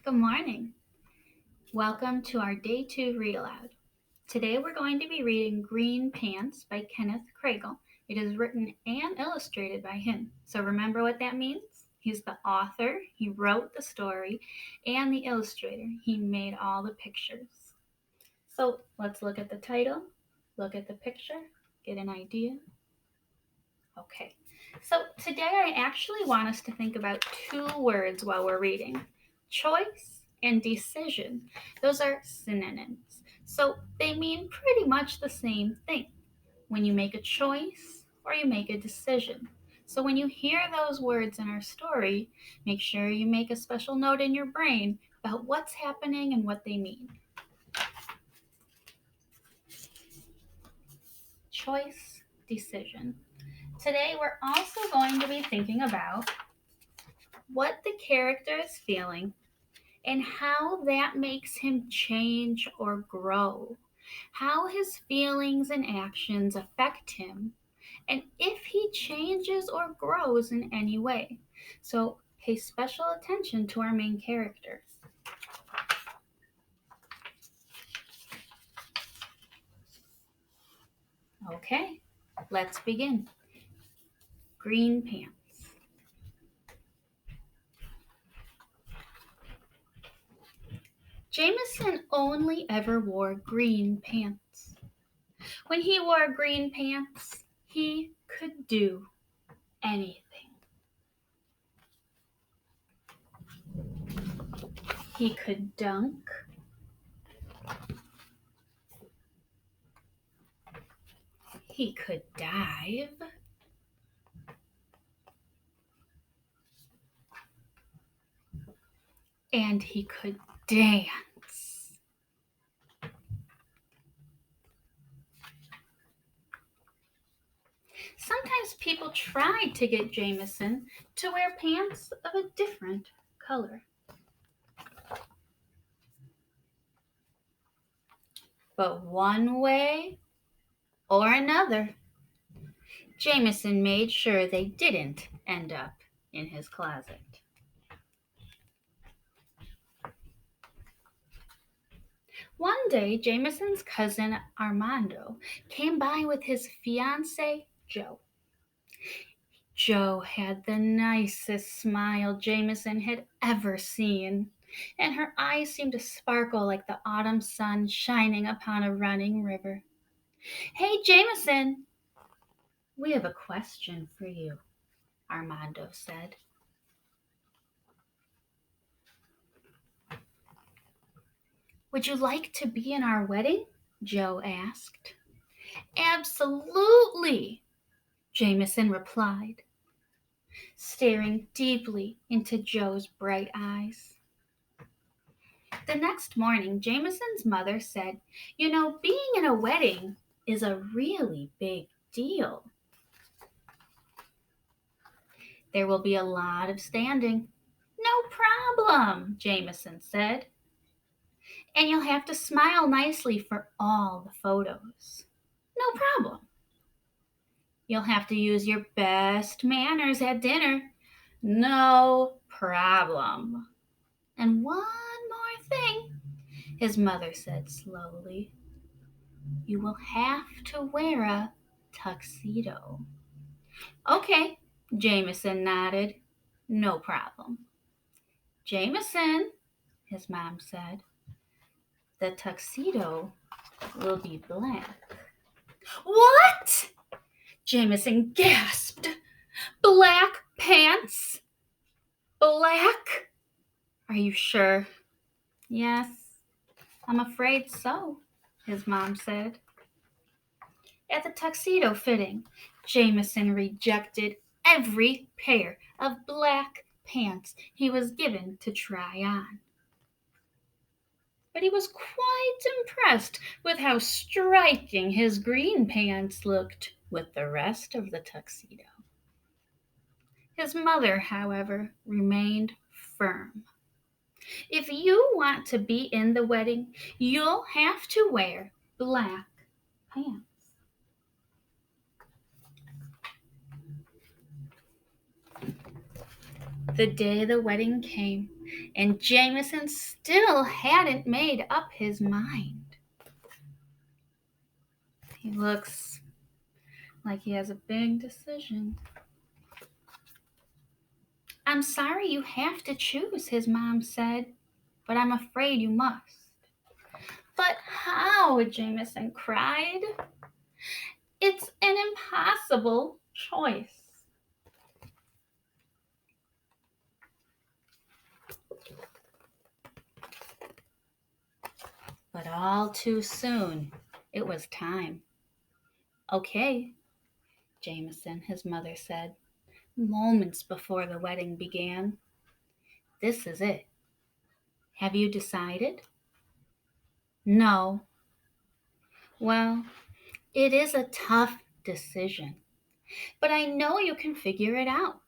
Good morning. Welcome to our Day 2 Read Aloud. Today we're going to be reading Green Pants by Kenneth Kragle. It is written and illustrated by him. So remember what that means? He's the author, he wrote the story, and the illustrator. He made all the pictures. So let's look at the title, look at the picture, get an idea. Okay, so today I actually want us to think about two words while we're reading: choice and decision. Those are synonyms. So they mean pretty much the same thing when you make a choice or you make a decision. So when you hear those words in our story, make sure you make a special note in your brain about what's happening and what they mean. Choice, decision. Today we're also going to be thinking about what the character is feeling and how that makes him change or grow, how his feelings and actions affect him, and if he changes or grows in any way. So pay special attention to our main characters. Okay, let's begin. Green pants. Jameson only ever wore green pants. When he wore green pants, he could do anything. He could dunk. He could dive. And he could dance. Sometimes people tried to get Jameson to wear pants of a different color. But one way or another, Jameson made sure they didn't end up in his closet. One day, Jameson's cousin Armando came by with his fiancée, Jo. Jo had the nicest smile Jameson had ever seen, and her eyes seemed to sparkle like the autumn sun shining upon a running river. "Hey, Jameson, we have a question for you," Armando said. "Would you like to be in our wedding?" Jo asked. "Absolutely," Jameson replied, staring deeply into Jo's bright eyes. The next morning, Jameson's mother said, "Being in a wedding is a really big deal. There will be a lot of standing." "No problem," Jameson said. "And you'll have to smile nicely for all the photos." "No problem." "You'll have to use your best manners at dinner." "No problem." "And one more thing," his mother said slowly. "You will have to wear a tuxedo." "Okay," Jameson nodded. "No problem." "Jameson," his mom said, "the tuxedo will be black." "What?" Jameson gasped. "Black pants? Black? Are you sure?" "Yes, I'm afraid so," his mom said. At the tuxedo fitting, Jameson rejected every pair of black pants he was given to try on. But he was quite impressed with how striking his green pants looked with the rest of the tuxedo. His mother, however, remained firm. "If you want to be in the wedding, you'll have to wear black pants." The day the wedding came, and Jameson still hadn't made up his mind. He looks like he has a big decision. "I'm sorry you have to choose," his mom said, "but I'm afraid you must." "But how?" Jameson cried. "It's an impossible choice." But all too soon, it was time. "Okay, Jameson," his mother said, moments before the wedding began. "This is it. Have you decided?" "No." "Well, it is a tough decision, but I know you can figure it out."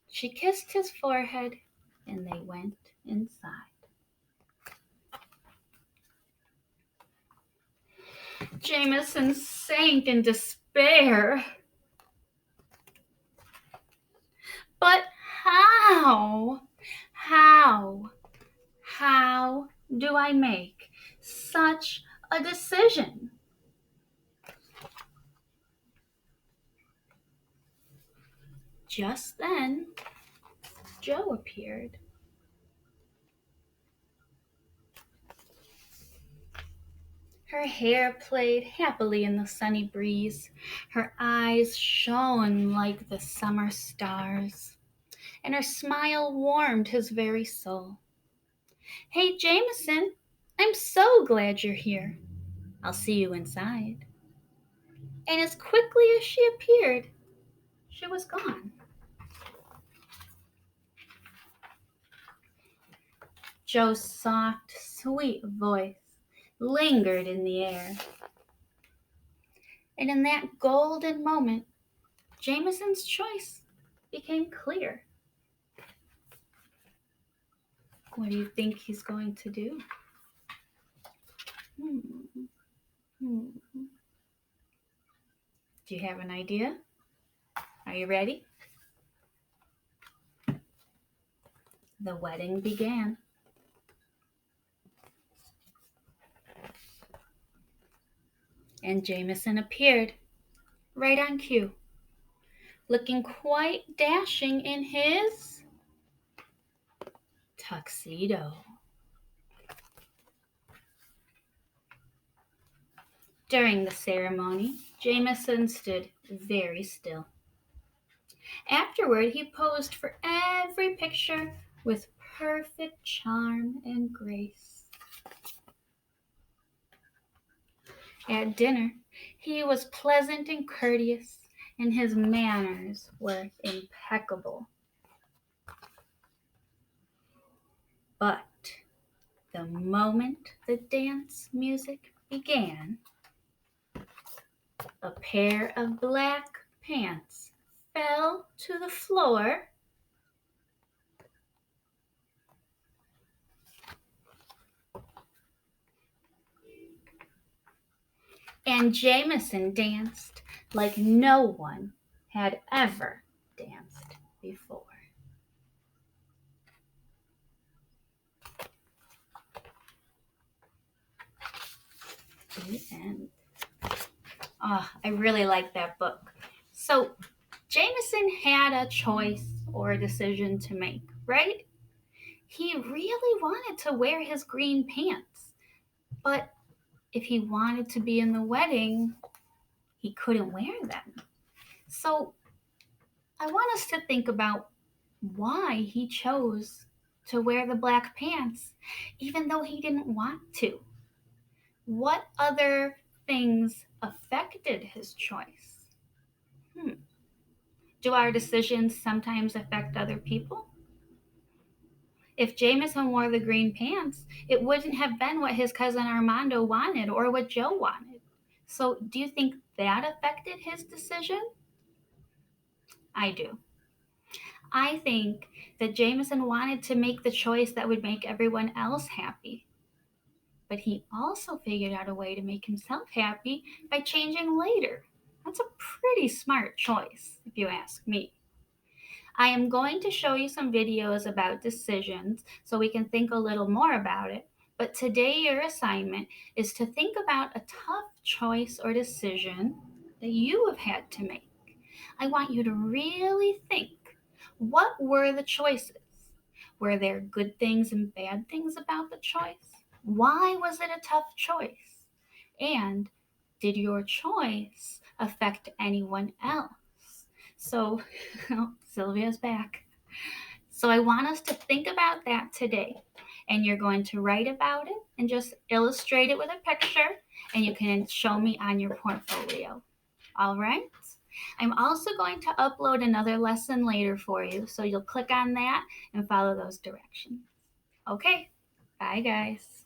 She kissed his forehead, and they went inside. Jameson sank in despair. "But how? How? How do I make such a decision?" Just then, Jo appeared. Her hair played happily in the sunny breeze. Her eyes shone like the summer stars, and her smile warmed his very soul. "Hey, Jameson, I'm so glad you're here. I'll see you inside." And as quickly as she appeared, she was gone. Jo's soft, sweet voice lingered in the air. And in that golden moment, Jameson's choice became clear. What do you think he's going to do? Do you have an idea? Are you ready? The wedding began. And Jameson appeared right on cue, looking quite dashing in his tuxedo. During the ceremony, Jameson stood very still. Afterward, he posed for every picture with perfect charm and grace. At dinner, he was pleasant and courteous, and his manners were impeccable. But the moment the dance music began, a pair of black pants fell to the floor, and Jameson danced like no one had ever danced before. The end. Oh, I really like that book. So, Jameson had a choice or a decision to make, right? He really wanted to wear his green pants, but if he wanted to be in the wedding, he couldn't wear them. So, I want us to think about why he chose to wear the black pants, even though he didn't want to. What other things affected his choice? Do our decisions sometimes affect other people? If Jameson wore the green pants, it wouldn't have been what his cousin Armando wanted or what Jo wanted. So, do you think that affected his decision? I do. I think that Jameson wanted to make the choice that would make everyone else happy. But he also figured out a way to make himself happy by changing later. That's a pretty smart choice, if you ask me. I am going to show you some videos about decisions so we can think a little more about it. But today, your assignment is to think about a tough choice or decision that you have had to make. I want you to really think, what were the choices? Were there good things and bad things about the choice? Why was it a tough choice? And did your choice affect anyone else? So, oh, Sylvia's back. So, I want us to think about that today. And you're going to write about it and just illustrate it with a picture, and you can show me on your portfolio. All right? I'm also going to upload another lesson later for you, so you'll click on that and follow those directions. Okay, bye guys.